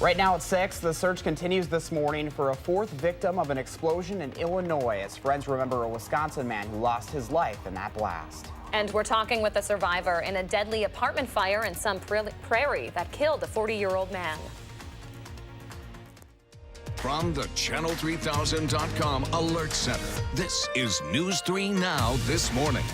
Right now at 6, the search continues this morning for a fourth victim of an explosion in Illinois as friends remember a Wisconsin man who lost his life in that blast. And we're talking with a survivor in a deadly apartment fire in some prairie that killed a 40-year-old man. From the Channel3000.com Alert Center, this is News 3 Now this morning.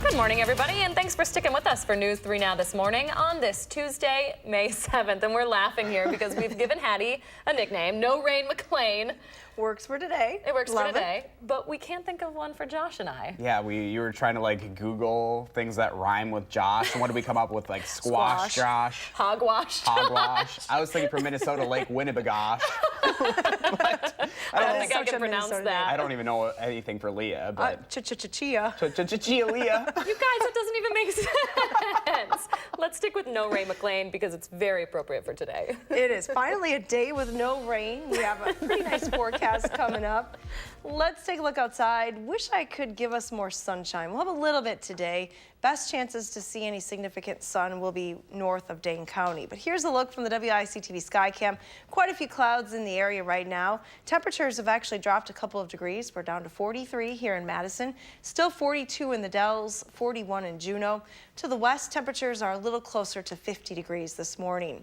Good morning, everybody, and thanks for sticking with us for News 3 Now this morning on this Tuesday, May 7th. And we're laughing here because we've given Hattie a nickname, No Rain McLean. Works for today. It works for today, but we can't think of one for Josh and I. Yeah, you were trying to like Google things that rhyme with Josh. And what did we come up with? Like squash Josh. Hogwash. Hogwash. I was thinking for Minnesota, Lake Winnebagosh. But I don't think I can pronounce that. I don't even know anything for Leah, but Chia. Chia Leah. You guys, it doesn't even make sense. Let's stick with No Rain McLean because it's very appropriate for today. It is finally a day with no rain. We have a pretty nice forecast coming up. Let's take a look outside. Wish I could give us more sunshine. We'll have a little bit today. Best chances to see any significant sun will be north of Dane County. But here's a look from the WISC-TV Skycam. Quite a few clouds in the area right now. Temperatures have actually dropped a couple of degrees. We're down to 43 here in Madison. Still 42 in the Dells, 41 in Juneau. To the west, temperatures are a little closer to 50 degrees this morning.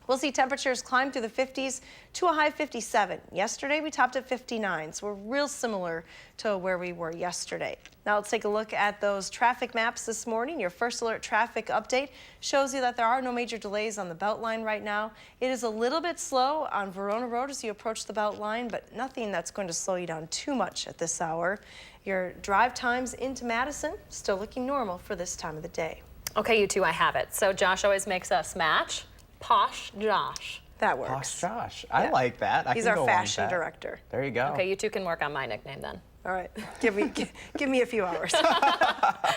We'll see temperatures climb through the 50s to a high 57. Yesterday, we topped at 59, so we're real similar to where we were yesterday. Now let's take a look at those traffic maps this morning. Your first alert traffic update shows you that there are no major delays on the Beltline right now. It is a little bit slow on Verona Road as you approach the Beltline, but nothing that's going to slow you down too much at this hour. Your drive times into Madison still looking normal for this time of the day. Okay, you two, I have it. So Josh always makes us match. Posh Josh. That works. Posh Josh. I like that. He's our fashion director. There you go. Okay, you two can work on my nickname then. All right. Give me a few hours.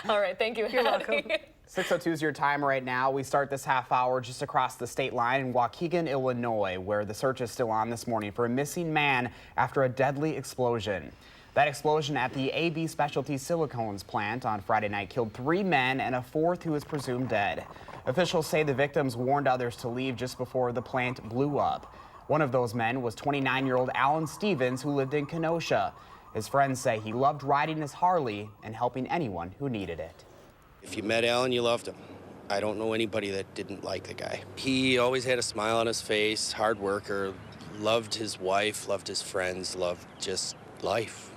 All right, thank you. You're welcome. 6:02 is your time right now. We start this half hour just across the state line in Waukegan, Illinois, where the search is still on this morning for a missing man after a deadly explosion. That explosion at the AB Specialty Silicones plant on Friday night killed 3 men and a 4th who is presumed dead. Officials say the victims warned others to leave just before the plant blew up. One of those men was 29-year-old Alan Stevens, who lived in Kenosha. His friends say he loved riding his Harley and helping anyone who needed it. If you met Alan, you loved him. I don't know anybody that didn't like the guy. He always had a smile on his face, hard worker, loved his wife, loved his friends, loved just life.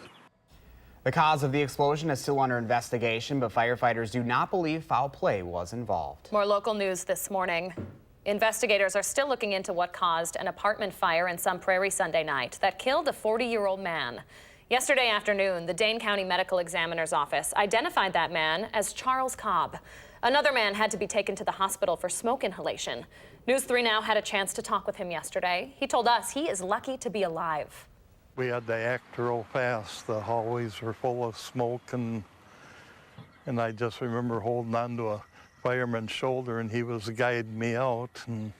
The cause of the explosion is still under investigation, but firefighters do not believe foul play was involved. More local news this morning. Investigators are still looking into what caused an apartment fire in some prairie Sunday night that killed a 40-year-old man. Yesterday afternoon, the Dane County Medical Examiner's Office identified that man as Charles Cobb. Another man had to be taken to the hospital for smoke inhalation. News 3 Now had a chance to talk with him yesterday. He told us he is lucky to be alive. We had to act real fast. The hallways were full of smoke, and I just remember holding on to a fireman's shoulder, and he was guiding me out, and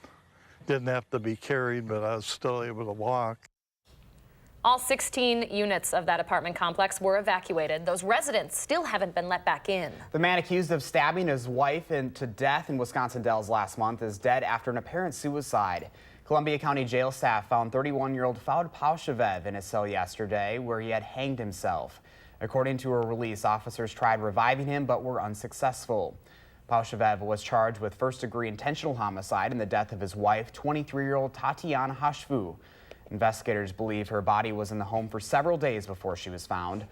didn't have to be carried, but I was still able to walk. All 16 units of that apartment complex were evacuated. Those residents still haven't been let back in. The man accused of stabbing his wife to death in Wisconsin Dells last month is dead after an apparent suicide. Columbia County jail staff found 31-year-old Faud Paushevev in his cell yesterday, where he had hanged himself. According to a release, officers tried reviving him but were unsuccessful. Paushevev was charged with first-degree intentional homicide in the death of his wife, 23-year-old Tatiana Hashvu. Investigators believe her body was in the home for several days before she was found.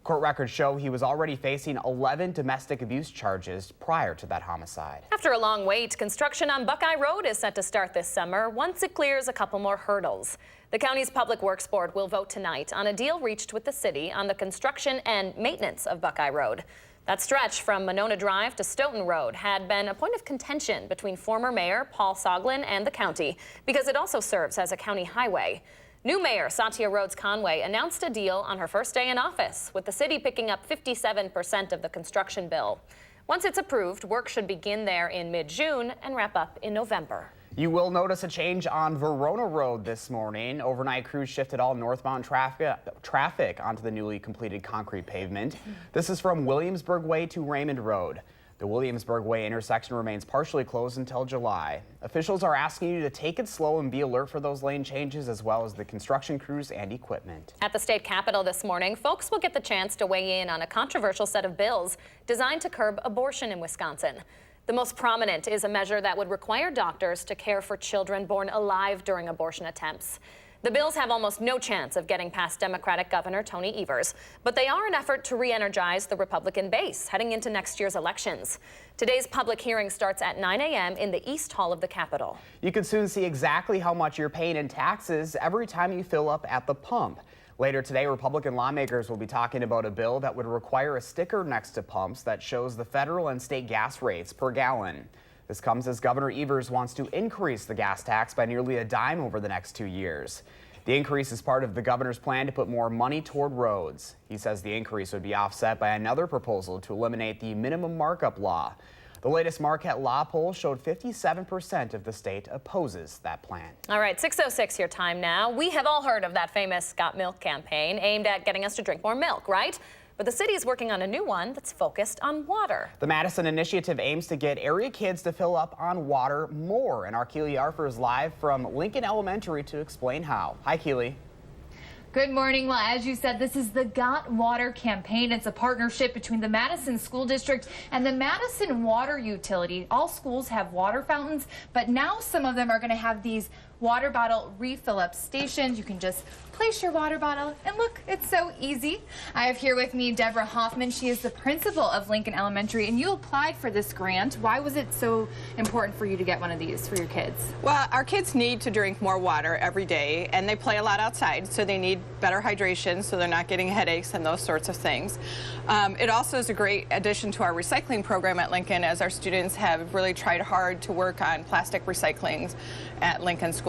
Court records show he was already facing 11 domestic abuse charges prior to that homicide. After a long wait, construction on Buckeye Road is set to start this summer once it clears a couple more hurdles. The county's Public Works Board will vote tonight on a deal reached with the city on the construction and maintenance of Buckeye Road. That stretch from Monona Drive to Stoughton Road had been a point of contention between former Mayor Paul Soglin and the county because it also serves as a county highway. New Mayor Satya Rhodes Conway announced a deal on her first day in office, with the city picking up 57% of the construction bill. Once it's approved, work should begin there in mid-June and wrap up in November. You will notice a change on Verona Road this morning. Overnight crews shifted all northbound traffic onto the newly completed concrete pavement. This is from Williamsburg Way to Raymond Road. The Williamsburg Way intersection remains partially closed until July. Officials are asking you to take it slow and be alert for those lane changes, as well as the construction crews and equipment. At the state capitol this morning, folks will get the chance to weigh in on a controversial set of bills designed to curb abortion in Wisconsin. The most prominent is a measure that would require doctors to care for children born alive during abortion attempts. The bills have almost no chance of getting past Democratic Governor Tony Evers, but they are an effort to re-energize the Republican base heading into next year's elections. Today's public hearing starts at 9 a.m. in the East Hall of the Capitol. You can soon see exactly how much you're paying in taxes every time you fill up at the pump. Later today, Republican lawmakers will be talking about a bill that would require a sticker next to pumps that shows the federal and state gas rates per gallon. This comes as Governor Evers wants to increase the gas tax by nearly a dime over the next 2 years. The increase is part of the governor's plan to put more money toward roads. He says the increase would be offset by another proposal to eliminate the minimum markup law. The latest Marquette Law poll showed 57% of the state opposes that plan. All right, 6:06 your time now. We have all heard of that famous Got Milk campaign aimed at getting us to drink more milk, right? But the city is working on a new one that's focused on water. The Madison initiative aims to get area kids to fill up on water more. And our Keely Arfer is live from Lincoln Elementary to explain how. Hi, Keely. Good morning. Well, as you said, this is the Got Water campaign. It's a partnership between the Madison School District and the Madison Water Utility. All schools have water fountains, but now some of them are going to have these water bottle refill up stations. You can just place your water bottle and look, it's so easy. I have here with me Deborah Hoffman. She is the principal of Lincoln Elementary, and you applied for this grant. Why was it so important for you to get one of these for your kids? Well, our kids need to drink more water every day, and they play a lot outside, so they need better hydration so they're not getting headaches and those sorts of things. It also is a great addition to our recycling program at Lincoln, as our students have really tried hard to work on plastic recycling at Lincoln School.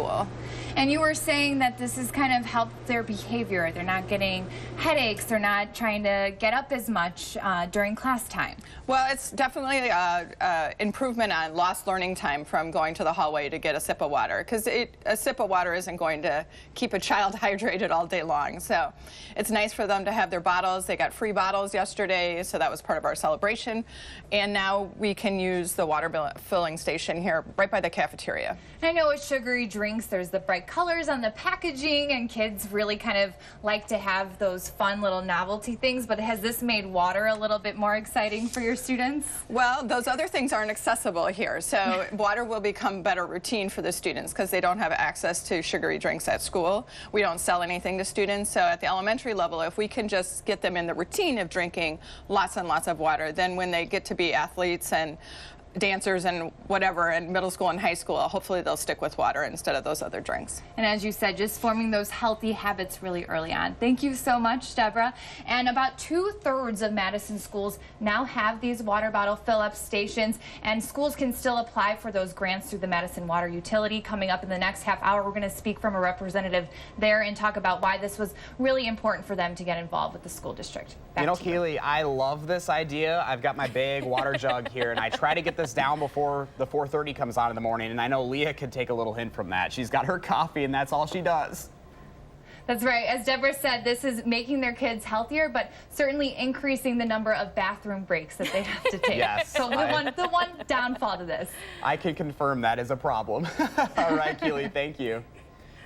And you were saying that this has kind of helped their behavior. They're not getting headaches. They're not trying to get up as much during class time. Well, it's definitely an improvement on lost learning time from going to the hallway to get a sip of water, because a sip of water isn't going to keep a child hydrated all day long. So it's nice for them to have their bottles. They got free bottles yesterday, so that was part of our celebration. And now we can use the water filling station here right by the cafeteria. I know with sugary drinks, there's the bright colors on the packaging, and kids really kind of like to have those fun little novelty things, but has this made water a little bit more exciting for your students? Well, those other things aren't accessible here, so water will become better routine for the students because they don't have access to sugary drinks at school. We don't sell anything to students, so at the elementary level, if we can just get them in the routine of drinking lots and lots of water, then when they get to be athletes and dancers and whatever in middle school and high school, hopefully they'll stick with water instead of those other drinks. And as you said, just forming those healthy habits really early on. Thank you so much, Deborah. And about 2/3 of Madison schools now have these water bottle fill-up stations, and schools can still apply for those grants through the Madison Water Utility. Coming up in the next half hour, we're going to speak from a representative there and talk about why this was really important for them to get involved with the school district. Back You know, to you. Keely, I love this idea. I've got my big water jug here, and I try to get this down before the 4:30 comes on in the morning, and I know Leah could take a little hint from that. She's got her coffee, and that's all she does. That's right. As Deborah said, this is making their kids healthier, but certainly increasing the number of bathroom breaks that they have to take. Yes, So the one downfall to this. I can confirm that is a problem. All right, Keely, thank you.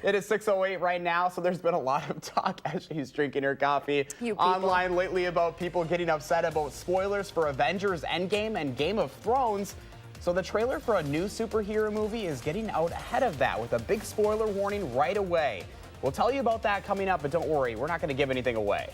It is 6:08 right now, so there's been a lot of talk as she's drinking her coffee online lately about people getting upset about spoilers for Avengers Endgame and Game of Thrones. So the trailer for a new superhero movie is getting out ahead of that with a big spoiler warning right away. We'll tell you about that coming up, but don't worry, we're not going to give anything away.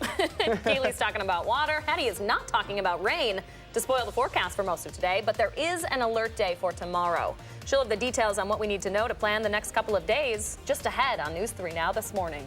Keely's talking about water. Hattie is not talking about rain to spoil the forecast for most of today, but there is an alert day for tomorrow. She'll have the details on what we need to know to plan the next couple of days just ahead on News 3 Now this morning.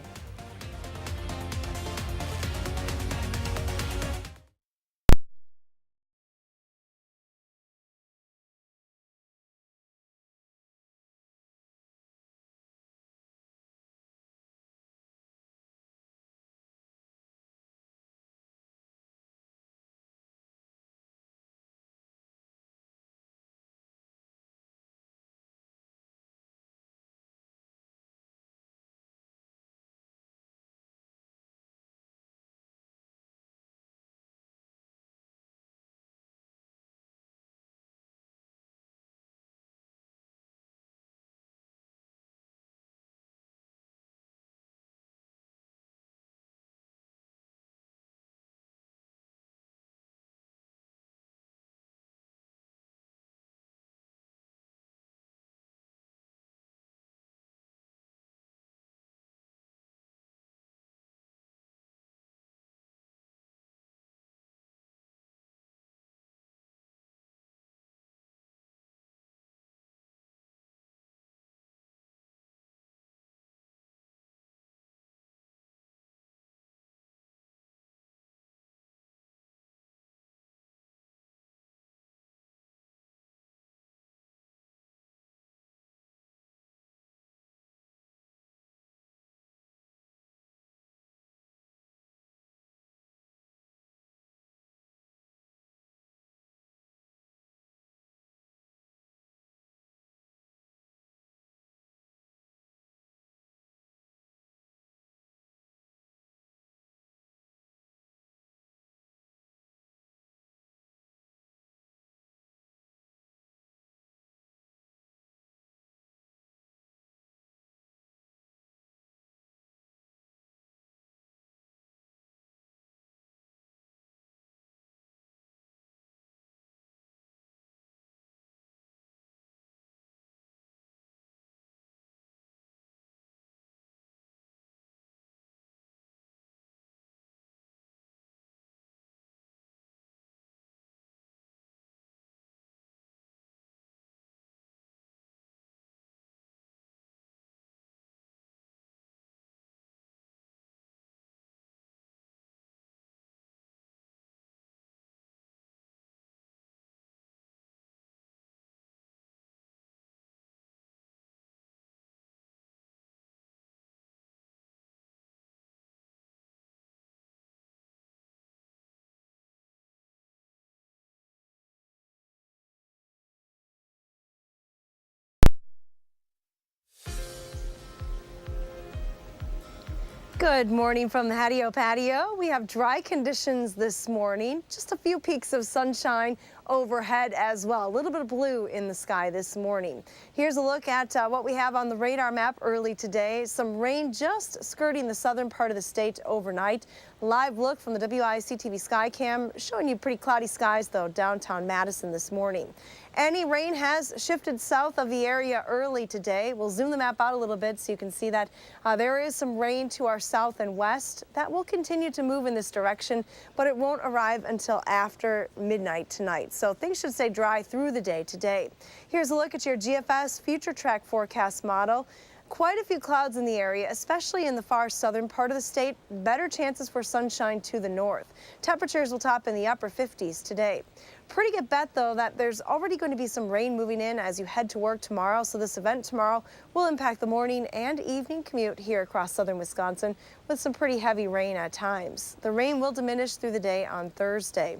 Good morning from the Hattie-O Patio. We have dry conditions this morning. Just a few peaks of sunshine overhead as well. A little bit of blue in the sky this morning. Here's a look at what we have on the radar map early today. Some rain just skirting the southern part of the state overnight. Live look from the WISC-TV Skycam showing you pretty cloudy skies though downtown Madison this morning. Any rain has shifted south of the area early today. We'll zoom the map out a little bit so you can see that there is some rain to our south and west. That will continue to move in this direction, but it won't arrive until after midnight tonight. So things should stay dry through the day today. Here's a look at your GFS Future Track forecast model. Quite a few clouds in the area, especially in the far southern part of the state. Better chances for sunshine to the north. Temperatures will top in the upper 50s today. Pretty good bet, though, that there's already going to be some rain moving in as you head to work tomorrow. So this event tomorrow will impact the morning and evening commute here across southern Wisconsin with some pretty heavy rain at times. The rain will diminish through the day on Thursday.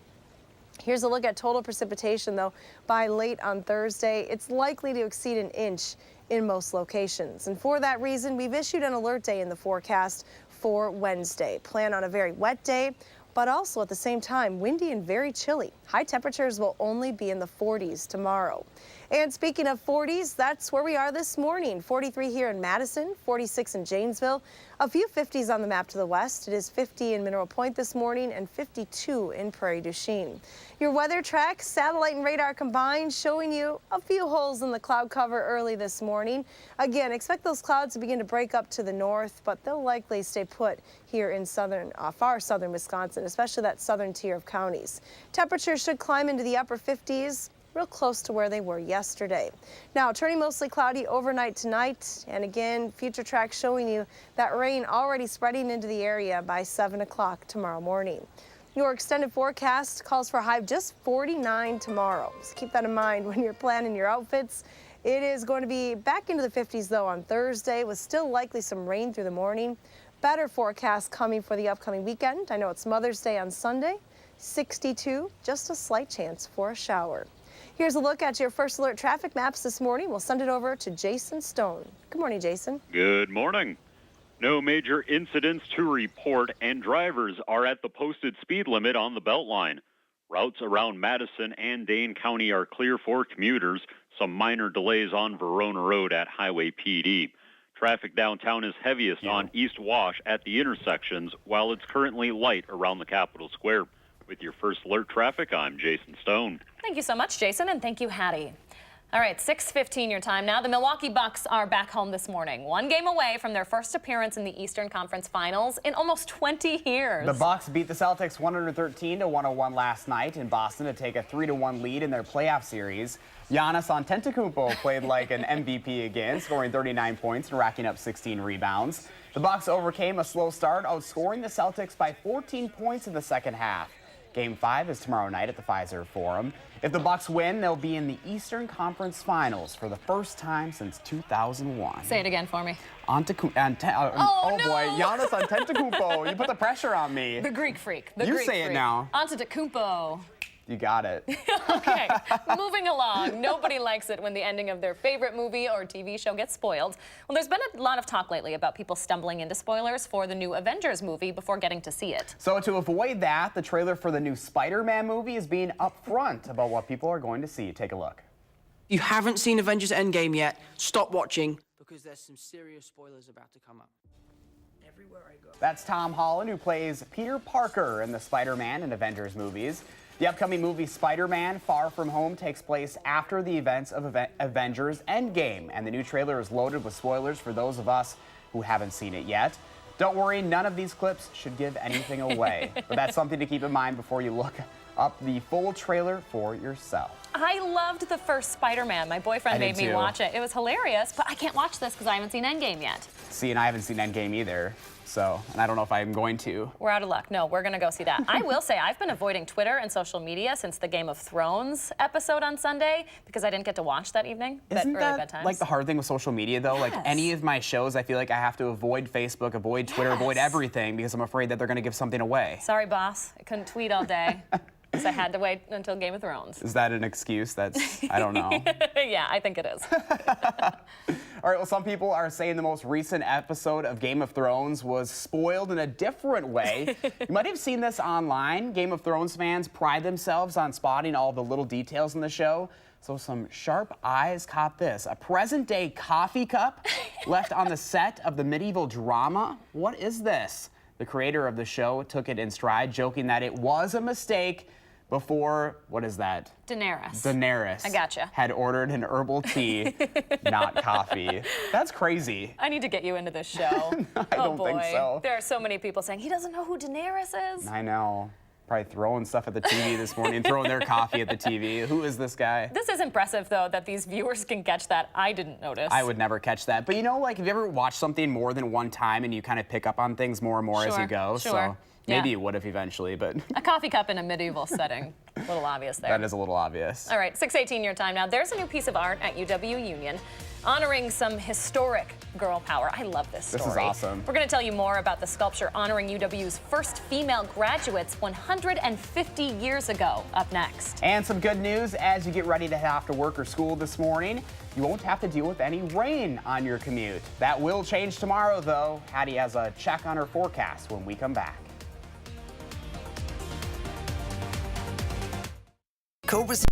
Here's a look at total precipitation, though. By late on Thursday, it's likely to exceed an inch in most locations. And for that reason, we've issued an alert day in the forecast for Wednesday. Plan on a very wet day, but also at the same time, windy and very chilly. High temperatures will only be in the 40s tomorrow. And speaking of 40s, that's where we are this morning. 43 here in Madison, 46 in Janesville, a few 50s on the map to the west. It is 50 in Mineral Point this morning and 52 in Prairie du Chien. Your weather track, satellite and radar combined, showing you a few holes in the cloud cover early this morning. Again, expect those clouds to begin to break up to the north, but they'll likely stay put here in far southern Wisconsin, especially that southern tier of counties. Temperatures should climb into the upper 50s. Real close to where they were yesterday. Now, turning mostly cloudy overnight tonight. And again, Future Track showing you that rain already spreading into the area by 7 o'clock tomorrow morning. Your extended forecast calls for a high of just 49 tomorrow. So keep that in mind when you're planning your outfits. It is going to be back into the 50s, though, on Thursday, with still likely some rain through the morning. Better forecast coming for the upcoming weekend. I know it's Mother's Day on Sunday. 62, just a slight chance for a shower. Here's a look at your First Alert traffic maps this morning. We'll send it over to Jason Stone. Good morning, Jason. Good morning. No major incidents to report, and drivers are at the posted speed limit on the Beltline. Routes around Madison and Dane County are clear for commuters. Some minor delays on Verona Road at Highway PD. Traffic downtown is heaviest on East Wash at the intersections, while it's currently light around the Capitol Square. With your First Alert traffic, I'm Jason Stone. Thank you so much, Jason, and thank you, Hattie. All right, 6:15 your time now. The Milwaukee Bucks are back home this morning, one game away from their first appearance in the Eastern Conference Finals in almost 20 years. The Bucks beat the Celtics 113-101 last night in Boston to take a 3-1 lead in their playoff series. Giannis Antetokounmpo played like an MVP again, scoring 39 points and racking up 16 rebounds. The Bucks overcame a slow start, outscoring the Celtics by 14 points in the second half. Game 5 is tomorrow night at the Pfizer Forum. If the Bucks win, they'll be in the Eastern Conference Finals for the first time since 2001. Say it again for me. Oh no! Boy, Giannis Antetokounmpo. You put the pressure on me. The Greek freak. You say it now. Antetokounmpo. You got it. Okay, moving along. Nobody likes it when the ending of their favorite movie or TV show gets spoiled. Well, there's been a lot of talk lately about people stumbling into spoilers for the new Avengers movie before getting to see it. So to avoid that, the trailer for the new Spider-Man movie is being upfront about what people are going to see. Take a look. If you haven't seen Avengers Endgame yet, stop watching because there's some serious spoilers about to come up. Everywhere I go. That's Tom Holland, who plays Peter Parker in the Spider-Man and Avengers movies. The upcoming movie Spider-Man Far From Home takes place after the events of Avengers Endgame, and the new trailer is loaded with spoilers for those of us who haven't seen it yet. Don't worry, none of these clips should give anything away, but that's something to keep in mind before you look up the full trailer for yourself. I loved the first Spider-Man. My boyfriend made me watch it. It was hilarious, but I can't watch this because I haven't seen Endgame yet. See, and I haven't seen Endgame either. So, and I don't know if I'm going to. We're out of luck. No, we're going to go see that. I will say I've been avoiding Twitter and social media since the Game of Thrones episode on Sunday because I didn't get to watch that evening. Isn't early that bedtimes. like the hard thing with social media, though? Yes. Like any of my shows, I feel like I have to avoid Facebook, avoid Twitter, avoid everything because I'm afraid that they're going to give something away. Sorry, boss. I couldn't tweet all day because I had to wait until Game of Thrones. Is that an excuse. That's, I don't know. Yeah, I think it is. All right, well, some people are saying the most recent episode of Game of Thrones was spoiled in a different way. You might have seen this online. Game of Thrones fans pride themselves on spotting all the little details in the show. So some sharp eyes caught this. A present-day coffee cup left on the set of the medieval drama. What is this? The creator of the show took it in stride, joking that it was a mistake before, what is that? Daenerys. I gotcha. Had ordered an herbal tea, not coffee. That's crazy. I need to get you into this show. I don't think so. There are so many people saying he doesn't know who Daenerys is. I know. Probably throwing stuff at the TV this morning, throwing their coffee at the TV. Who is this guy? This is impressive, though, that these viewers can catch that. I didn't notice. I would never catch that. But you know, like, have you ever watched something more than one time and you kind of pick up on things more and more as you go? Sure. So maybe you would have eventually, but... A coffee cup in a medieval setting. A little obvious there. That is a little obvious. All right, 6:18 your time now. There's a new piece of art at UW Union honoring some historic girl power. I love this story. This is awesome. We're going to tell you more about the sculpture honoring UW's first female graduates 150 years ago up next. And some good news as you get ready to head off to work or school this morning. You won't have to deal with any rain on your commute. That will change tomorrow, though. Hattie has a check on her forecast when we come back. Cobra's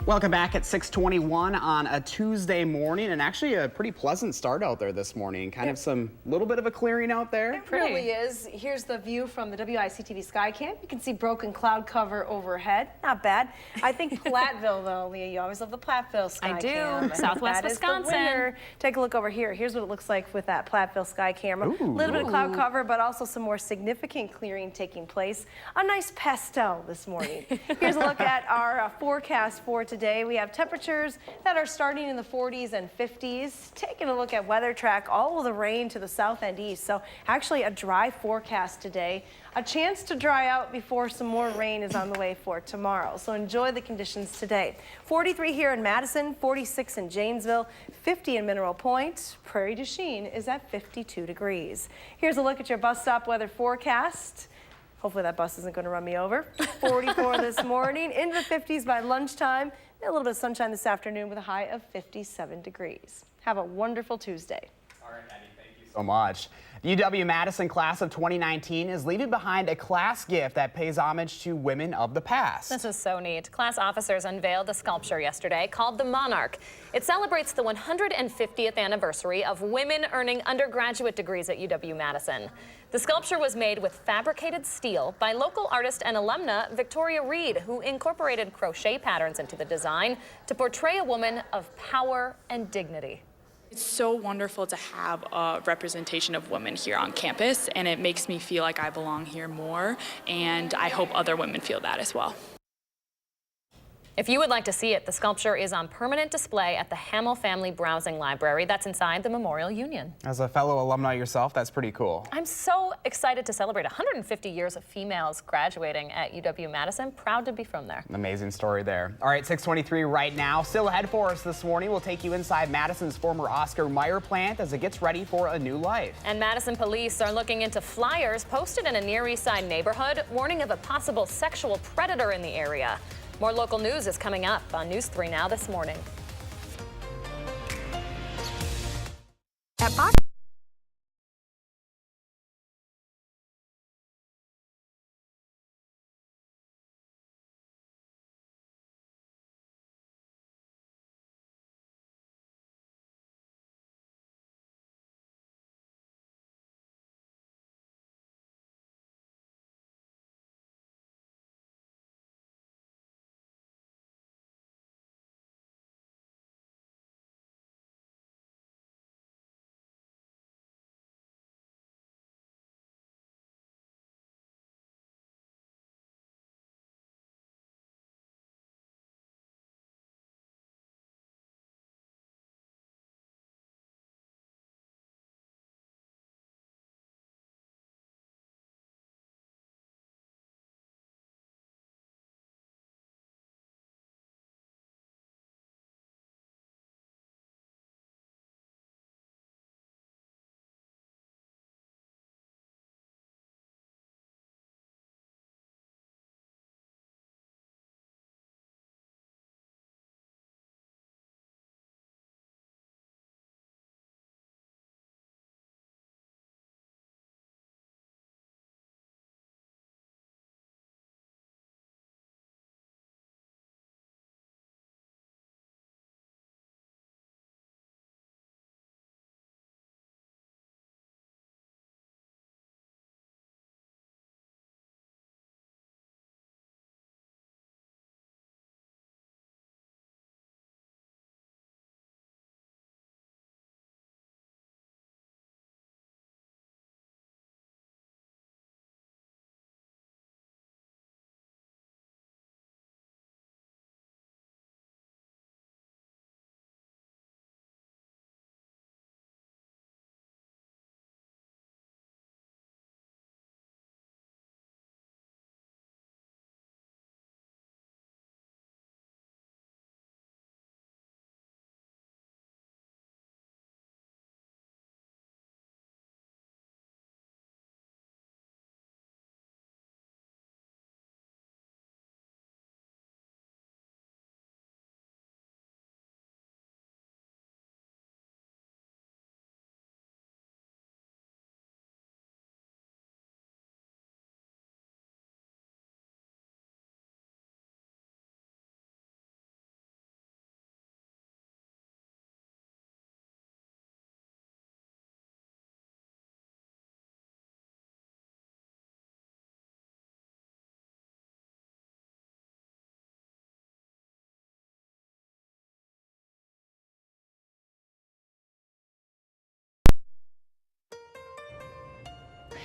Welcome back at 6:21 on a Tuesday morning, and actually a pretty pleasant start out there this morning. Kind of some little bit of a clearing out there. It really is. Here's the view from the WISC-TV Skycam. You can see broken cloud cover overhead. Not bad. I think Platteville, though, Leah, you always love the Platteville Skycam. I do. Southwest Wisconsin. Take a look over here. Here's what it looks like with that Platteville sky camera. A little bit of cloud cover, but also some more significant clearing taking place. A nice pastel this morning. Here's a look at our forecast for today. We have temperatures that are starting in the 40s and 50s. Taking a look at Weather Track, all of the rain to the south and east. So actually a dry forecast today. A chance to dry out before some more rain is on the way for tomorrow. So enjoy the conditions today. 43 here in Madison, 46 in Janesville, 50 in Mineral Point. Prairie du Chien is at 52 degrees. Here's a look at your bus stop weather forecast. Hopefully that bus isn't going to run me over. 44 this morning, into the 50s by lunchtime. A little bit of sunshine this afternoon with a high of 57 degrees. Have a wonderful Tuesday. All right, Eddie, thank you so much. The UW-Madison class of 2019 is leaving behind a class gift that pays homage to women of the past. This is so neat. Class officers unveiled a sculpture yesterday called the Monarch. It celebrates the 150th anniversary of women earning undergraduate degrees at UW-Madison. The sculpture was made with fabricated steel by local artist and alumna Victoria Reed, who incorporated crochet patterns into the design to portray a woman of power and dignity. It's so wonderful to have a representation of women here on campus, and it makes me feel like I belong here more, and I hope other women feel that as well. If you would like to see it, the sculpture is on permanent display at the Hamill Family Browsing Library. That's inside the Memorial Union. As a fellow alumni yourself, that's pretty cool. I'm so excited to celebrate 150 years of females graduating at UW-Madison. Proud to be from there. Amazing story there. All right, 6:23 right now. Still ahead for us this morning. We'll take you inside Madison's former Oscar Mayer plant as it gets ready for a new life. And Madison police are looking into flyers posted in a Near East Side neighborhood warning of a possible sexual predator in the area. More local news is coming up on News 3 Now this morning. At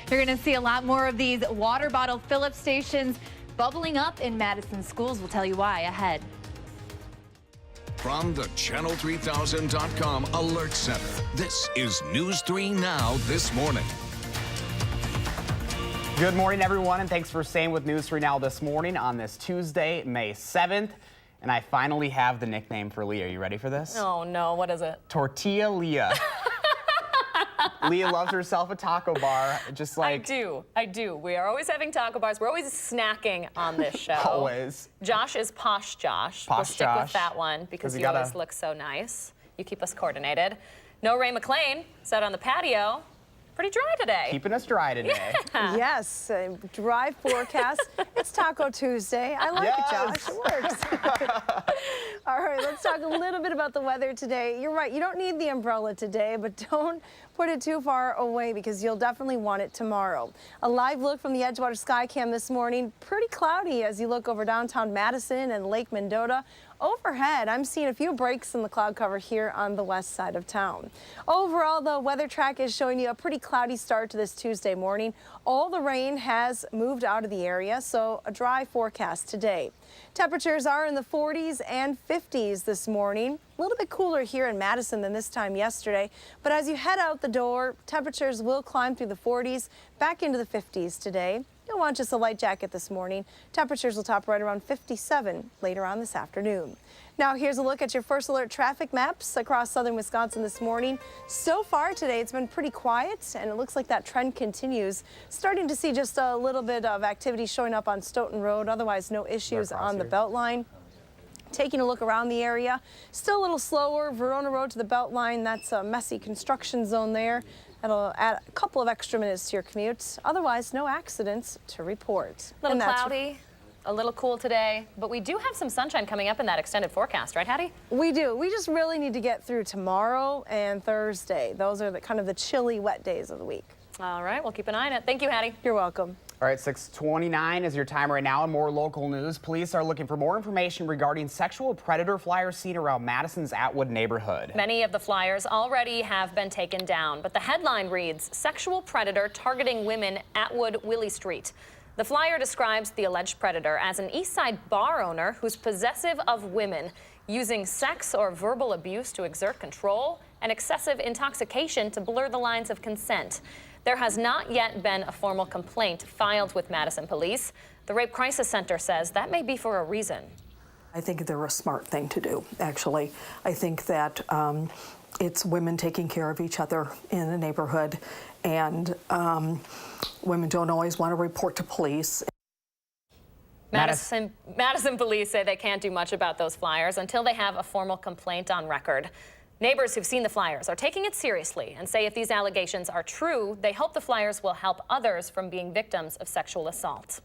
You're going to see a lot more of these water bottle fill-up stations bubbling up in Madison schools. We'll tell you why ahead. From the Channel3000.com Alert Center, this is News 3 Now this morning. Good morning, everyone, and thanks for staying with News 3 Now this morning on this Tuesday, May 7th. And I finally have the nickname for Leah. Are you ready for this? Oh, no. What is it? Tortilla Leah. Leah loves herself a taco bar, just like... I do. We are always having taco bars. We're always snacking on this show. Always. Josh is Posh Josh. We'll stick with that one because you always look so nice. You keep us coordinated. No Ray McLean is out on the patio. Pretty dry today. Keeping us dry today. Yeah. Yes, dry forecast. It's Taco Tuesday. I like it, Josh. It works. All right, let's talk a little bit about the weather today. You're right, you don't need the umbrella today, but don't put it too far away because you'll definitely want it tomorrow. A live look from the Edgewater Skycam this morning. Pretty cloudy as you look over downtown Madison and Lake Mendota. Overhead, I'm seeing a few breaks in the cloud cover here on the west side of town. Overall, the weather track is showing you a pretty cloudy start to this Tuesday morning. All the rain has moved out of the area, so a dry forecast today. Temperatures are in the 40s and 50s this morning. A little bit cooler here in Madison than this time yesterday, but as you head out the door, temperatures will climb through the 40s, back into the 50s today. You'll want just a light jacket this morning. Temperatures will top right around 57 later on this afternoon. Now here's a look at your first alert traffic maps across southern Wisconsin this morning. So far today it's been pretty quiet and it looks like that trend continues. Starting to see just a little bit of activity showing up on Stoughton Road, otherwise no issues on the Beltline. Taking a look around the area, still a little slower. Verona Road to the Beltline, that's a messy construction zone there. That'll add a couple of extra minutes to your commute. Otherwise, no accidents to report. A little cloudy, a little cool today, but we do have some sunshine coming up in that extended forecast, right, Hattie? We do. We just really need to get through tomorrow and Thursday. Those are kind of the chilly, wet days of the week. All right, we'll keep an eye on it. Thank you, Hattie. You're welcome. All right, 6:29 is your time right now, and more local news. Police are looking for more information regarding sexual predator flyers seen around Madison's Atwood neighborhood. Many of the flyers already have been taken down, but the headline reads, "Sexual Predator Targeting Women Atwood Willie Street." The flyer describes the alleged predator as an East Side bar owner who's possessive of women, using sex or verbal abuse to exert control and excessive intoxication to blur the lines of consent. There has not yet been a formal complaint filed with Madison Police. The Rape Crisis Center says that may be for a reason. I think they're a smart thing to do, actually. I think that it's women taking care of each other in the neighborhood, and women don't always want to report to police. Madison Police say they can't do much about those flyers until they have a formal complaint on record. Neighbors who've seen the flyers are taking it seriously and say if these allegations are true, they hope the flyers will help others from being victims of sexual assault.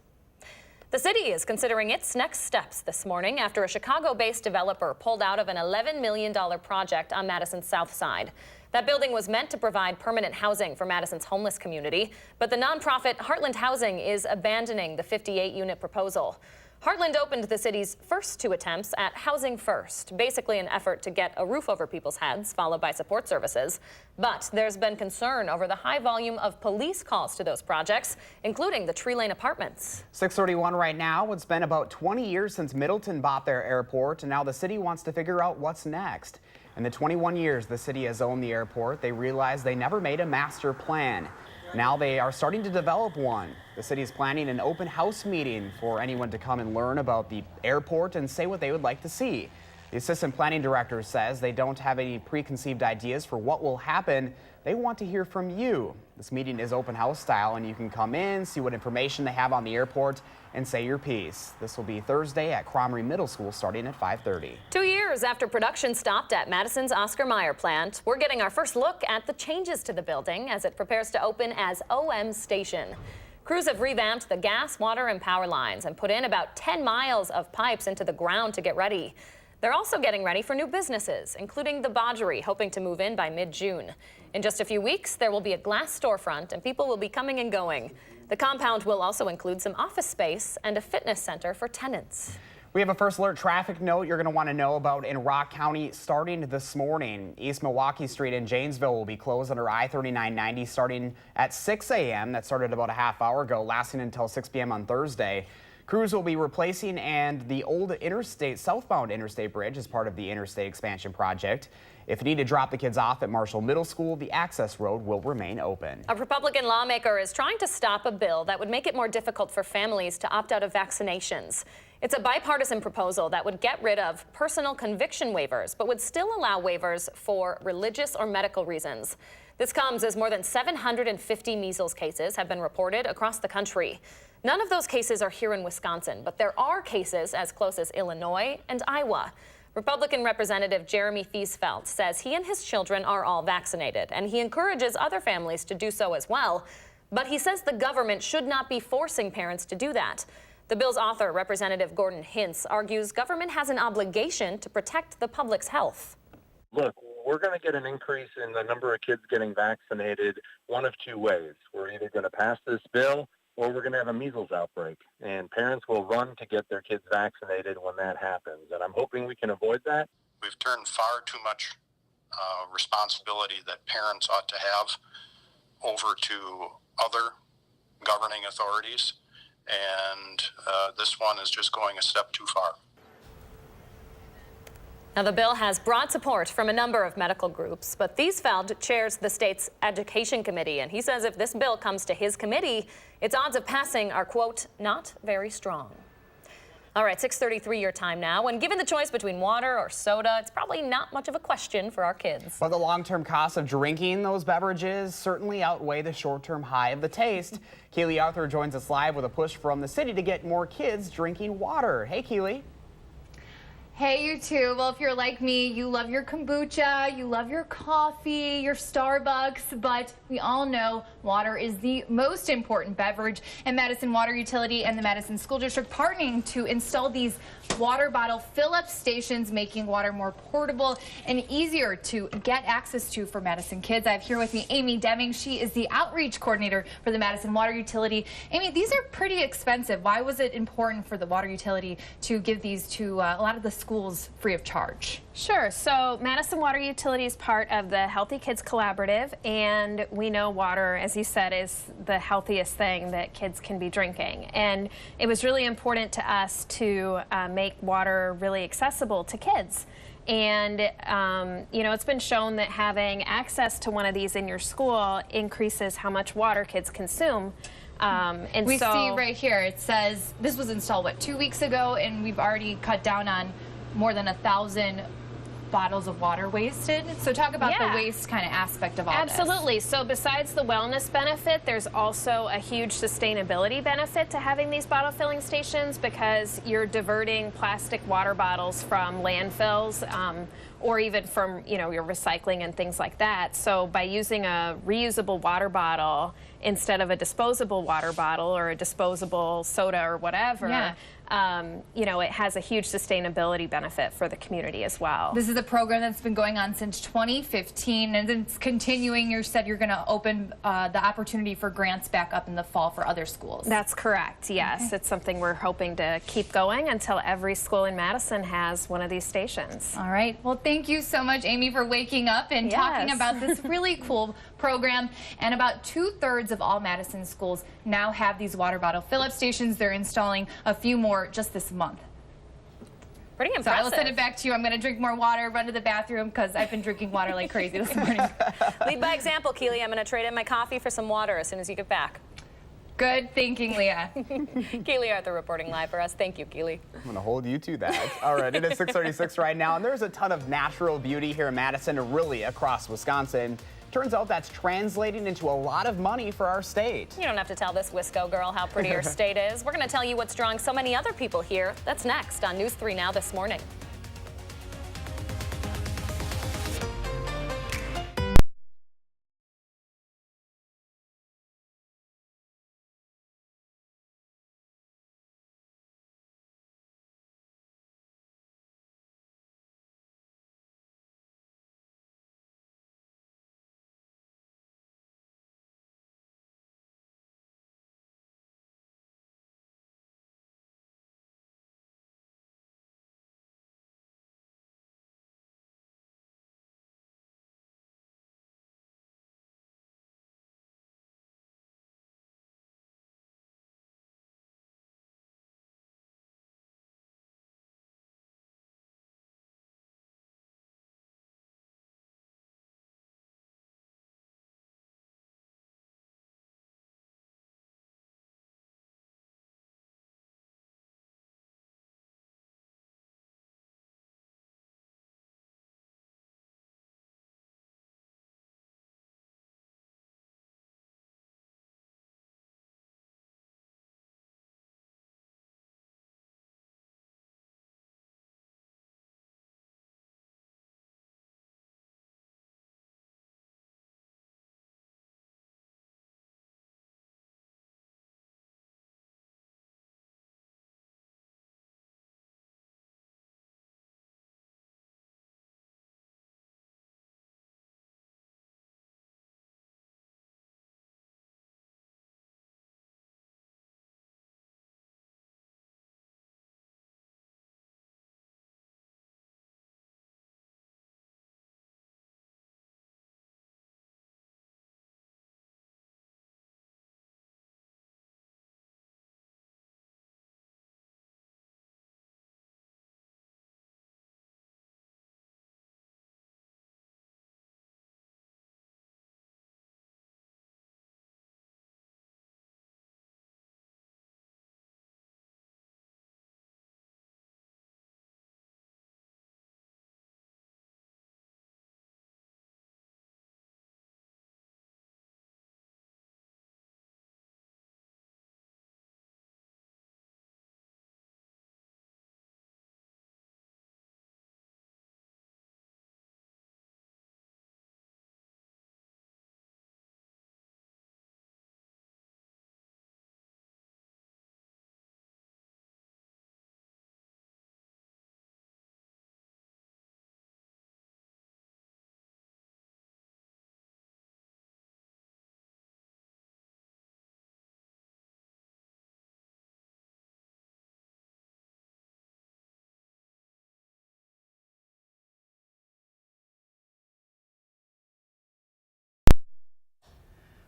The city is considering its next steps this morning after a Chicago-based developer pulled out of an $11 million project on Madison's south side. That building was meant to provide permanent housing for Madison's homeless community, but the nonprofit Heartland Housing is abandoning the 58-unit proposal. Heartland opened the city's first two attempts at Housing First, basically an effort to get a roof over people's heads, followed by support services. But there's been concern over the high volume of police calls to those projects, including the Tree Lane Apartments. 6:31 right now. It's been about 20 years since Middleton bought their airport, and now the city wants to figure out what's next. In the 21 years the city has owned the airport, they realized they never made a master plan. Now they are starting to develop one. The city is planning an open house meeting for anyone to come and learn about the airport and say what they would like to see. The assistant planning director says they don't have any preconceived ideas for what will happen. They want to hear from you. This meeting is open house style, and you can come in, see what information they have on the airport, and say your piece. This will be Thursday at Cromery Middle School starting at 5:30. 2 years after production stopped at Madison's Oscar Mayer plant, we're getting our first look at the changes to the building as it prepares to open as OM Station. Crews have revamped the gas, water, and power lines and put in about 10 miles of pipes into the ground to get ready. They're also getting ready for new businesses, including the Bodgery, hoping to move in by mid-June. In just a few weeks, there will be a glass storefront and people will be coming and going. The compound will also include some office space and a fitness center for tenants. We have a first alert traffic note you're going to want to know about in Rock County starting this morning. East Milwaukee Street in Janesville will be closed under I-3990 starting at 6 a.m. That started about a half hour ago, lasting until 6 p.m. on Thursday. Crews will be replacing the old southbound interstate bridge as part of the interstate expansion project. If you need to drop the kids off at Marshall Middle School, the access road will remain open. A Republican lawmaker is trying to stop a bill that would make it more difficult for families to opt out of vaccinations. It's a bipartisan proposal that would get rid of personal conviction waivers, but would still allow waivers for religious or medical reasons. This comes as more than 750 measles cases have been reported across the country. None of those cases are here in Wisconsin, but there are cases as close as Illinois and Iowa. Republican Representative Jeremy Thiesfeld says he and his children are all vaccinated, and he encourages other families to do so as well. But he says the government should not be forcing parents to do that. The bill's author, Representative Gordon Hintz, argues government has an obligation to protect the public's health. Look, we're going to get an increase in the number of kids getting vaccinated one of two ways. We're either going to pass this bill or we're going to have a measles outbreak, and parents will run to get their kids vaccinated when that happens, and I'm hoping we can avoid that. We've turned far too much responsibility that parents ought to have over to other governing authorities, and this one is just going a step too far. Now, the bill has broad support from a number of medical groups, but Thiesfeld chairs the state's education committee, and he says if this bill comes to his committee, its odds of passing are, quote, not very strong. All right, 6:33 your time now. When given the choice between water or soda, it's probably not much of a question for our kids. But the long-term costs of drinking those beverages certainly outweigh the short-term high of the taste. Keely Arthur joins us live with a push from the city to get more kids drinking water. Hey, Keely. Hey, you too. Well, if you're like me, you love your kombucha, you love your coffee, your Starbucks, but we all know water is the most important beverage. And Madison Water Utility and the Madison School District partnering to install these water bottle fill-up stations, making water more portable and easier to get access to for Madison kids. I have here with me Amy Deming. She is the outreach coordinator for the Madison Water Utility. Amy, these are pretty expensive. Why was it important for the water utility to give these to a lot of the schools free of charge? Sure. So Madison Water Utility is part of the Healthy Kids Collaborative, and we know water, as you said, is the healthiest thing that kids can be drinking. And it was really important to us to make water really accessible to kids. And, you know, it's been shown that having access to one of these in your school increases how much water kids consume. And we see right here, it says this was installed, what, 2 weeks ago, and we've already cut down on more than 1,000 bottles of water wasted. So talk about the waste kind of aspect of all this. Absolutely. So besides the wellness benefit, there's also a huge sustainability benefit to having these bottle filling stations, because you're diverting plastic water bottles from landfills or even from, you know, your recycling and things like that. So by using a reusable water bottle instead of a disposable water bottle or a disposable soda or whatever, you know, it has a huge sustainability benefit for the community as well. This is a program that's been going on since 2015, and it's continuing. You said you're going to open the opportunity for grants back up in the fall for other schools. That's correct, yes. It's something we're hoping to keep going until every school in Madison has one of these stations. All right. Well, thank you so much, Amy, for waking up and talking about this really cool program. And about 2/3 of all Madison schools now have these water bottle fill-up stations. They're installing a few more just this month. Pretty impressive. So I will send it back to you. I'm going to drink more water, run to the bathroom, because I've been drinking water like crazy this morning. Lead by example, Keely. I'm going to trade in my coffee for some water as soon as you get back. Good thinking, Leah. Keely Arthur reporting live for us. Thank you, Keely. I'm going to hold you to that. All right, it is 6:36 right now, and there's a ton of natural beauty here in Madison, and really across Wisconsin. Turns out that's translating into a lot of money for our state. You don't have to tell this Wisco girl how pretty your state is. We're going to tell you what's drawing so many other people here. That's next on News 3 Now this morning.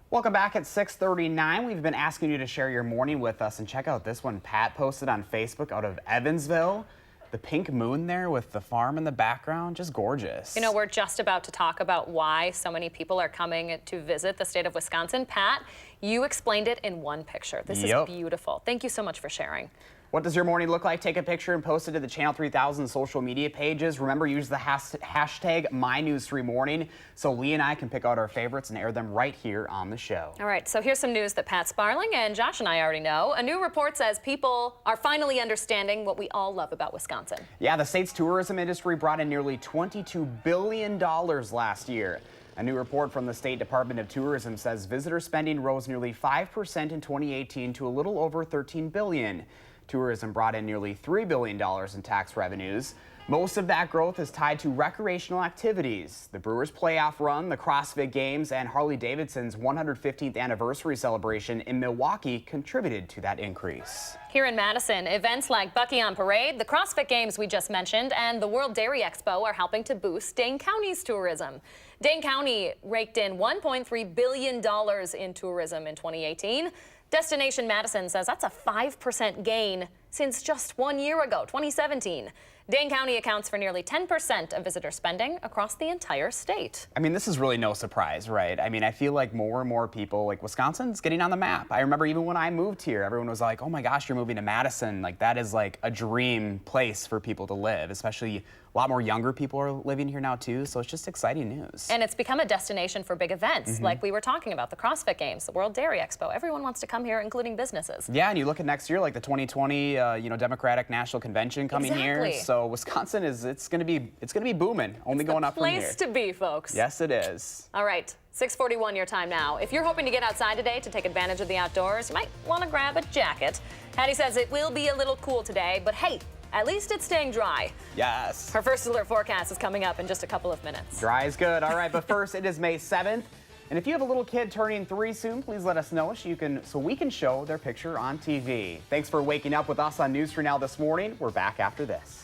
Welcome back at 6:39. We've been asking you to share your morning with us, and check out this one Pat posted on Facebook out of Evansville. The pink moon there with the farm in the background, just gorgeous. You know, we're just about to talk about why so many people are coming to visit the state of Wisconsin. Pat, you explained it in one picture. This is beautiful. Thank you so much for sharing. What does your morning look like? Take a picture and post it to the Channel 3000 social media pages. Remember, use the hashtag MyNews3Morning so Lee and I can pick out our favorites and air them right here on the show. All right, so here's some news that Pat Sparling and Josh and I already know. A new report says people are finally understanding what we all love about Wisconsin. Yeah, the state's tourism industry brought in nearly $22 billion last year. A new report from the State Department of Tourism says visitor spending rose nearly 5% in 2018 to a little over $13 billion. Tourism brought in nearly $3 billion in tax revenues. Most of that growth is tied to recreational activities. The Brewers playoff run, the CrossFit Games, and Harley-Davidson's 115th anniversary celebration in Milwaukee contributed to that increase. Here in Madison, events like Bucky on Parade, the CrossFit Games we just mentioned, and the World Dairy Expo are helping to boost Dane County's tourism. Dane County raked in $1.3 billion in tourism in 2018. Destination Madison says that's a 5% gain since just 1 year ago, 2017. Dane County accounts for nearly 10% of visitor spending across the entire state. I mean, this is really no surprise, right? I mean, I feel like more and more people, like Wisconsin's getting on the map. I remember even when I moved here, everyone was like, oh my gosh, you're moving to Madison. Like, that is like a dream place for people to live, especially a lot more younger people are living here now too, so it's just exciting news. And it's become a destination for big events, like we were talking about, the CrossFit Games, the World Dairy Expo. Everyone wants to come here, including businesses. Yeah, and you look at next year, like the 2020, Democratic National Convention coming here. So Wisconsin it's gonna be booming, only going up from here. Place to be, folks. Yes, it is. All right, 6:41 your time now. If you're hoping to get outside today to take advantage of the outdoors, you might want to grab a jacket. Hattie says it will be a little cool today, but hey, at least it's staying dry. Yes. Her first alert forecast is coming up in just a couple of minutes. Dry is good. All right, but first it is May 7th. And if you have a little kid turning 3 soon, please let us know so we can show their picture on TV. Thanks for waking up with us on News 3 Now this morning. We're back after this.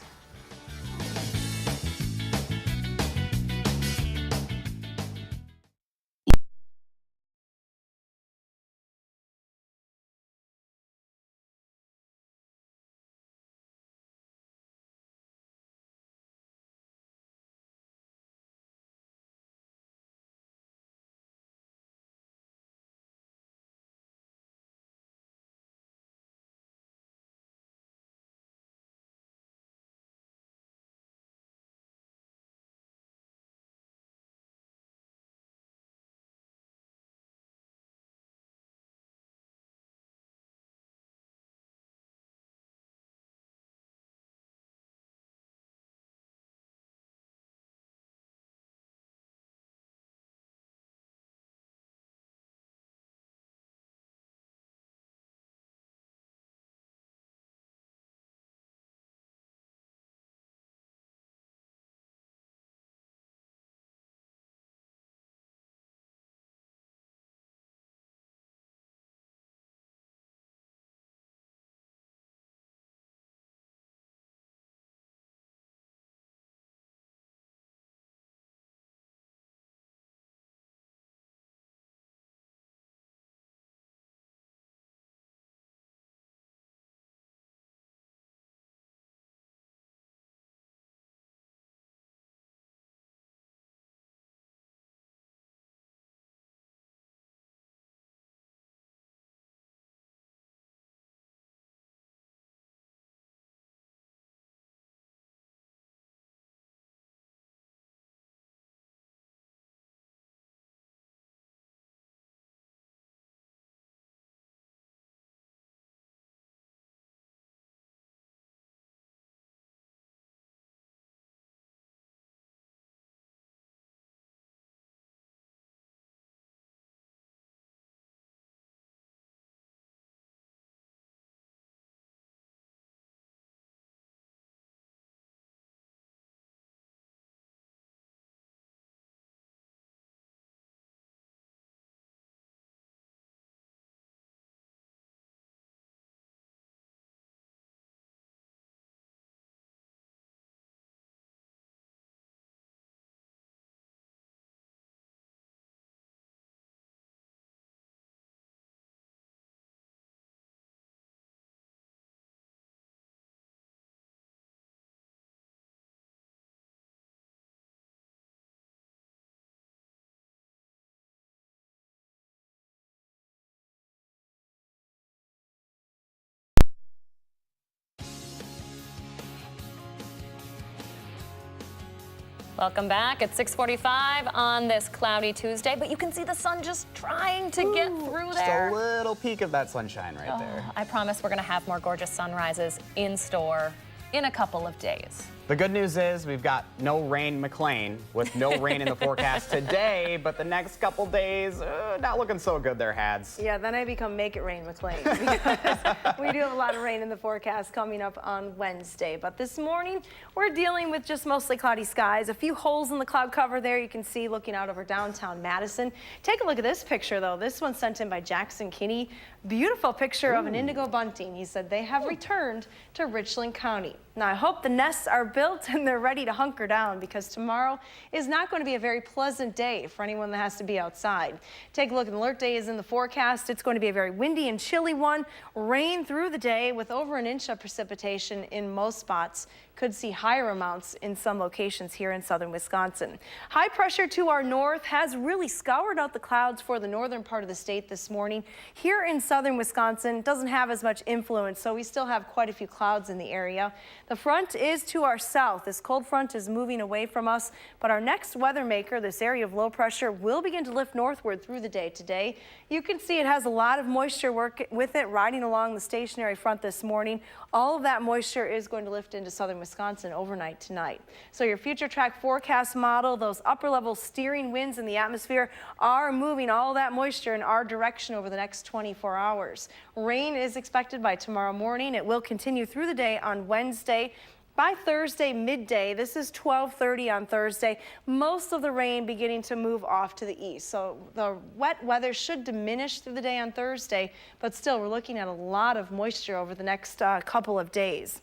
Welcome back. It's 6:45 on this cloudy Tuesday, but you can see the sun just trying to get through there. Just a little peek of that sunshine right there. I promise we're going to have more gorgeous sunrises in store in a couple of days. The good news is we've got no rain McLean with no rain in the forecast today, but the next couple days, not looking so good there, Hads. Yeah, then I become Make It Rain McLean because we do have a lot of rain in the forecast coming up on Wednesday. But this morning, we're dealing with just mostly cloudy skies. A few holes in the cloud cover there you can see looking out over downtown Madison. Take a look at this picture, though. This one's sent in by Jackson Kinney. Beautiful picture of an indigo bunting. He said they have returned to Richland County. Now, I hope the nests are built and they're ready to hunker down because tomorrow is not going to be a very pleasant day for anyone that has to be outside. Take a look. An alert day is in the forecast. It's going to be a very windy and chilly one. Rain through the day with over an inch of precipitation in most spots. Could see higher amounts in some locations here in southern Wisconsin. High pressure to our north has really scoured out the clouds for the northern part of the state this morning. Here in southern Wisconsin, doesn't have as much influence, so we still have quite a few clouds in the area. The front is to our south. This cold front is moving away from us, but our next weather maker, this area of low pressure, will begin to lift northward through the day today. You can see it has a lot of moisture work with it riding along the stationary front this morning. All of that moisture is going to lift into southern Wisconsin overnight tonight. So your future track forecast model, those upper level steering winds in the atmosphere are moving all that moisture in our direction over the next 24 hours. Rain is expected by tomorrow morning. It will continue through the day on Wednesday. By Thursday midday, this is 12:30 on Thursday, most of the rain beginning to move off to the east. So the wet weather should diminish through the day on Thursday, but still we're looking at a lot of moisture over the next couple of days.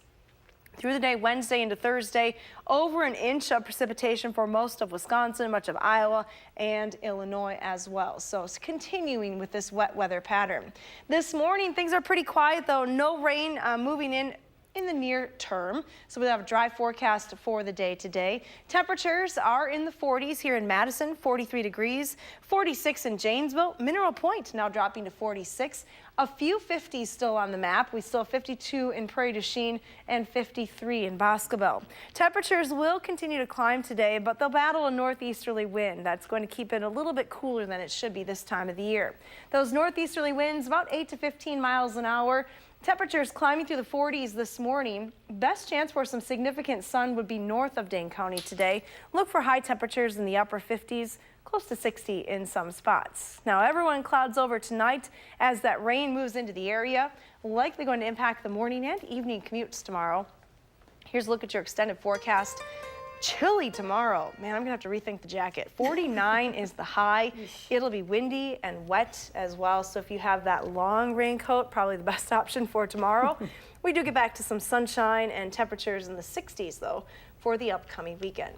Through the day Wednesday into Thursday, over an inch of precipitation for most of Wisconsin, much of Iowa, and Illinois as well. So it's continuing with this wet weather pattern. This morning, things are pretty quiet, though. No rain moving in the near term. So we have a dry forecast for the day today. Temperatures are in the 40s here in Madison, 43 degrees, 46 in Janesville. Mineral Point now dropping to 46. A few 50s still on the map. We still have 52 in Prairie du Chien and 53 in Boscobel. Temperatures will continue to climb today, but they'll battle a northeasterly wind. That's going to keep it a little bit cooler than it should be this time of the year. Those northeasterly winds about 8 to 15 miles an hour. Temperatures climbing through the 40s this morning. Best chance for some significant sun would be north of Dane County today. Look for high temperatures in the upper 50s, close to 60 in some spots. Now everyone clouds over tonight as that rain moves into the area, likely going to impact the morning and evening commutes tomorrow. Here's a look at your extended forecast. Chilly tomorrow. Man, I'm gonna have to rethink the jacket. 49 is the high. It'll be windy and wet as well. So if you have that long raincoat, probably the best option for tomorrow. We do get back to some sunshine and temperatures in the 60s though for the upcoming weekend.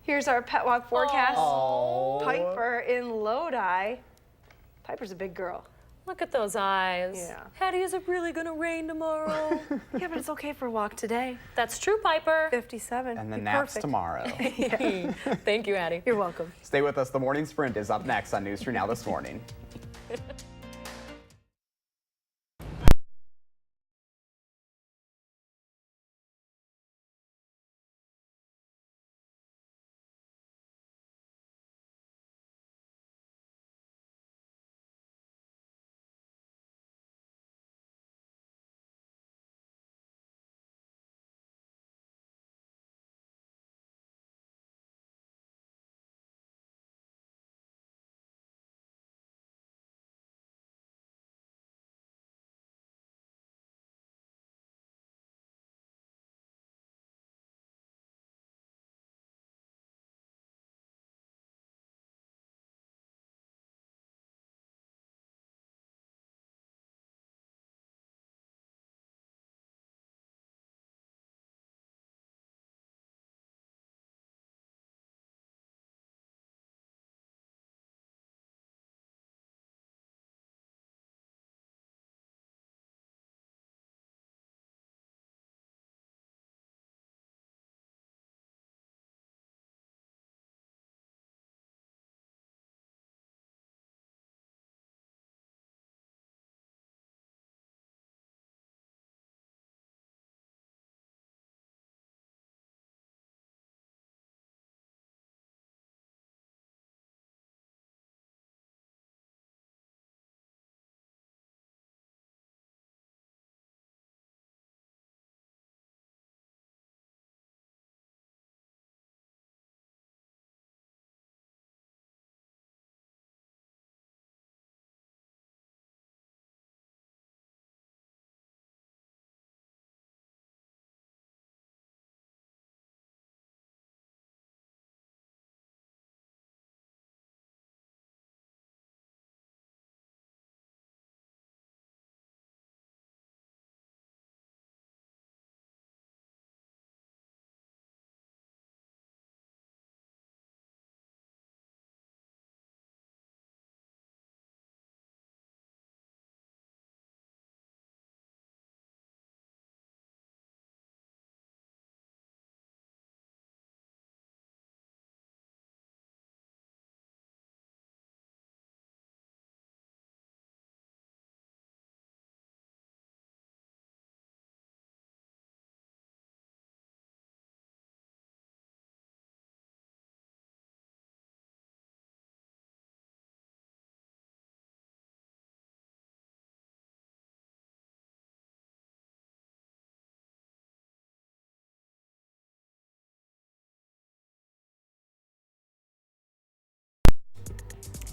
Here's our pet walk forecast. Aww. Piper in Lodi. Piper's a big girl. Look at those eyes. Yeah. Hattie, is it really going to rain tomorrow? Yeah, but it's okay for a walk today. That's true, Piper. 57. And the Be naps perfect. tomorrow. Yeah. Thank you, Hattie. You're welcome. Stay with us. The Morning Sprint is up next on News 3 Now This Morning.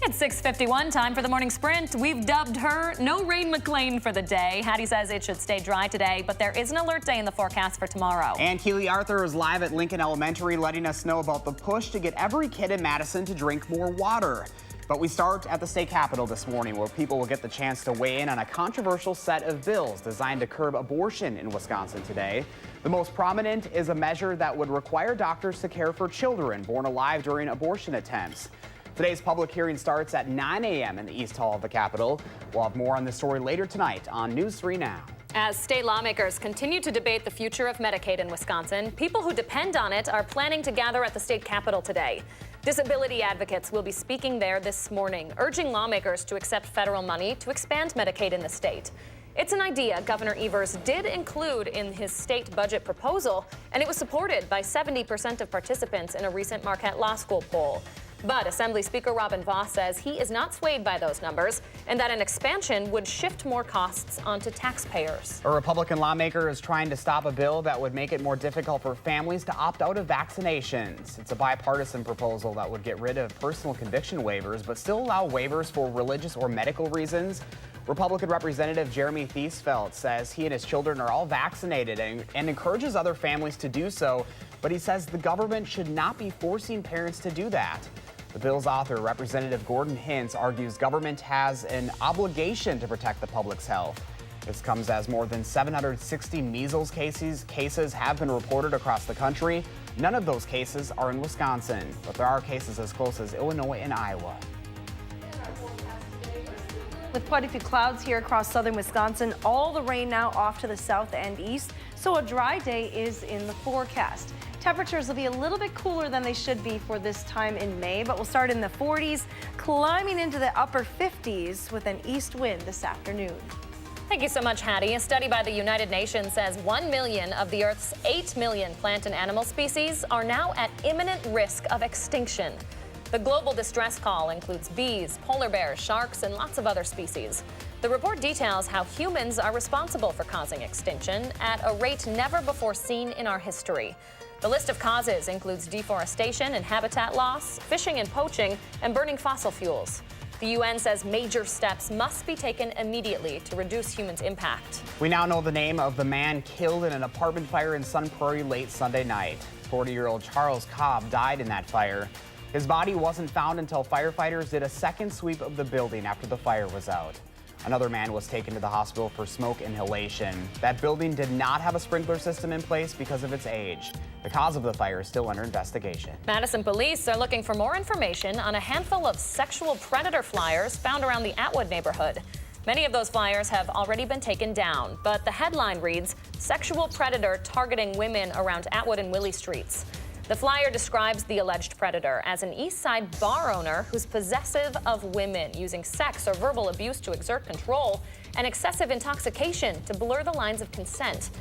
It's 6:51, time for the morning sprint. We've dubbed her No Rain McLean for the day. Hattie says it should stay dry today, but there is an alert day in the forecast for tomorrow. And Keely Arthur is live at Lincoln Elementary letting us know about the push to get every kid in Madison to drink more water. But we start at the state capitol this morning, where people will get the chance to weigh in on a controversial set of bills designed to curb abortion in Wisconsin today. The most prominent is a measure that would require doctors to care for children born alive during abortion attempts. Today's public hearing starts at 9 a.m. in the East Hall of the Capitol. We'll have more on this story later tonight on News 3 Now. As state lawmakers continue to debate the future of Medicaid in Wisconsin, people who depend on it are planning to gather at the state capitol today. Disability advocates will be speaking there this morning, urging lawmakers to accept federal money to expand Medicaid in the state. It's an idea Governor Evers did include in his state budget proposal, and it was supported by 70% of participants in a recent Marquette Law School poll. But Assembly Speaker Robin Vos says he is not swayed by those numbers and that an expansion would shift more costs onto taxpayers. A Republican lawmaker is trying to stop a bill that would make it more difficult for families to opt out of vaccinations. It's a bipartisan proposal that would get rid of personal conviction waivers, but still allow waivers for religious or medical reasons. Republican Representative Jeremy Thiesfeld says he and his children are all vaccinated and encourages other families to do so, but he says the government should not be forcing parents to do that. The bill's author, Representative Gordon Hintz, argues government has an obligation to protect the public's health. This comes as more than 760 measles cases have been reported across the country. None of those cases are in Wisconsin, but there are cases as close as Illinois and Iowa. With quite a few clouds here across southern Wisconsin, all the rain now off to the south and east, so a dry day is in the forecast. Temperatures will be a little bit cooler than they should be for this time in May, but we'll start in the 40s, climbing into the upper 50s with an east wind this afternoon. Thank you so much, Hattie. A study by the United Nations says 1 million of the Earth's 8 million plant and animal species are now at imminent risk of extinction. The global distress call includes bees, polar bears, sharks, and lots of other species. The report details how humans are responsible for causing extinction at a rate never before seen in our history. The list of causes includes deforestation and habitat loss, fishing and poaching, and burning fossil fuels. The UN says major steps must be taken immediately to reduce humans' impact. We now know the name of the man killed in an apartment fire in Sun Prairie late Sunday night. 40-year-old Charles Cobb died in that fire. His body wasn't found until firefighters did a second sweep of the building after the fire was out. Another man was taken to the hospital for smoke inhalation. That building did not have a sprinkler system in place because of its age. The cause of the fire is still under investigation. Madison police are looking for more information on a handful of sexual predator flyers found around the Atwood neighborhood. Many of those flyers have already been taken down, but the headline reads, "Sexual Predator Targeting Women Around Atwood and Willie Streets." The flyer describes the alleged predator as an East Side bar owner who's possessive of women, using sex or verbal abuse to exert control and excessive intoxication to blur the lines of consent.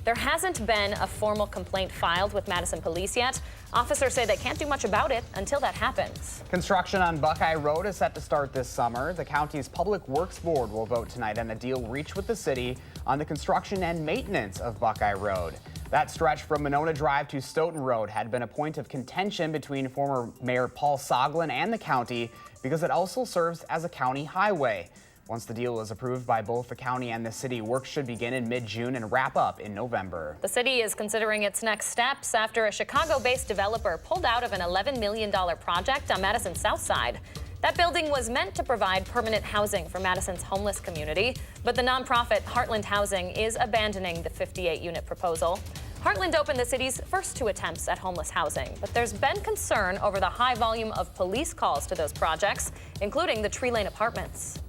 There hasn't been a formal complaint filed with Madison police yet. Officers say they can't do much about it until that happens. Construction on Buckeye Road is set to start this summer. The county's Public Works Board will vote tonight on a deal reached with the city on the construction and maintenance of Buckeye Road. That stretch from Monona Drive to Stoughton Road had been a point of contention between former Mayor Paul Soglin and the county because it also serves as a county highway. Once the deal is approved by both the county and the city, work should begin in mid-June and wrap up in November. The city is considering its next steps after a Chicago-based developer pulled out of an $11 million project on Madison's south side. That building was meant to provide permanent housing for Madison's homeless community, but the nonprofit Heartland Housing is abandoning the 58-unit proposal. Heartland opened the city's first 2 attempts at homeless housing, but there's been concern over the high volume of police calls to those projects, including the Tree Lane apartments.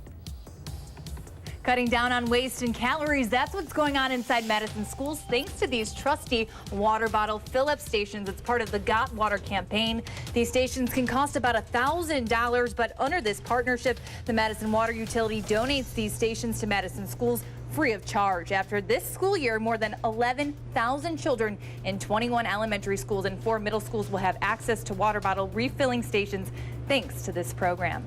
Cutting down on waste and calories, that's what's going on inside Madison schools thanks to these trusty water bottle fill-up stations. It's part of the Got Water campaign. These stations can cost about $1,000, but under this partnership, the Madison Water Utility donates these stations to Madison schools free of charge. After this school year, more than 11,000 children in 21 elementary schools and 4 middle schools will have access to water bottle refilling stations thanks to this program.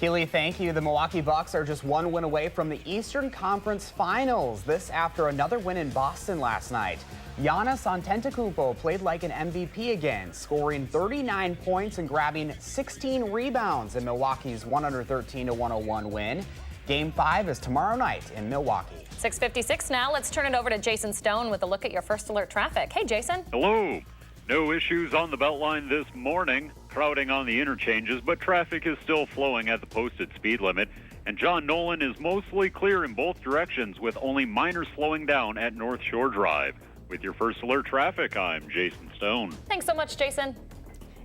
Keely, thank you. The Milwaukee Bucks are just one win away from the Eastern Conference Finals. This after another win in Boston last night. Giannis Antetokounmpo played like an MVP again, scoring 39 points and grabbing 16 rebounds in Milwaukee's 113-101 win. Game 5 is tomorrow night in Milwaukee. 6:56 now. Let's turn it over to Jason Stone with a look at your first alert traffic. Hey, Jason. Hello. No issues on the Beltline this morning. Crowding on the interchanges, but traffic is still flowing at the posted speed limit. And John Nolan is mostly clear in both directions with only minor slowing down at North Shore Drive. With your first alert traffic, I'm Jason Stone. Thanks so much, Jason.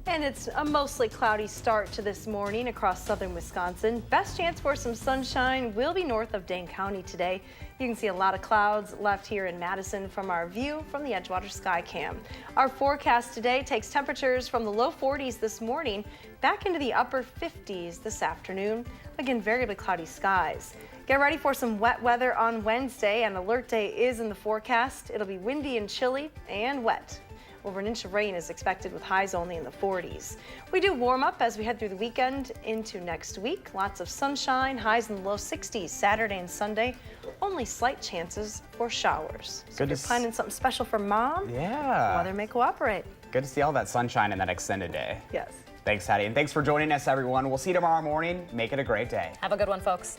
And it's a mostly cloudy start to this morning across southern Wisconsin. Best chance for some sunshine will be north of Dane County today. You can see a lot of clouds left here in Madison from our view from the Edgewater Sky Cam. Our forecast today takes temperatures from the low 40s this morning back into the upper 50s this afternoon. Again, variably cloudy skies. Get ready for some wet weather on Wednesday. An alert day is in the forecast. It'll be windy and chilly and wet. Over an inch of rain is expected with highs only in the 40s. We do warm up as we head through the weekend into next week. Lots of sunshine, highs in the low 60s Saturday and Sunday. Only slight chances for showers. So if you're planning something special for mom, weather may cooperate. Good to see all that sunshine in that extended day. Yes. Thanks, Hattie. And thanks for joining us, everyone. We'll see you tomorrow morning. Make it a great day. Have a good one, folks.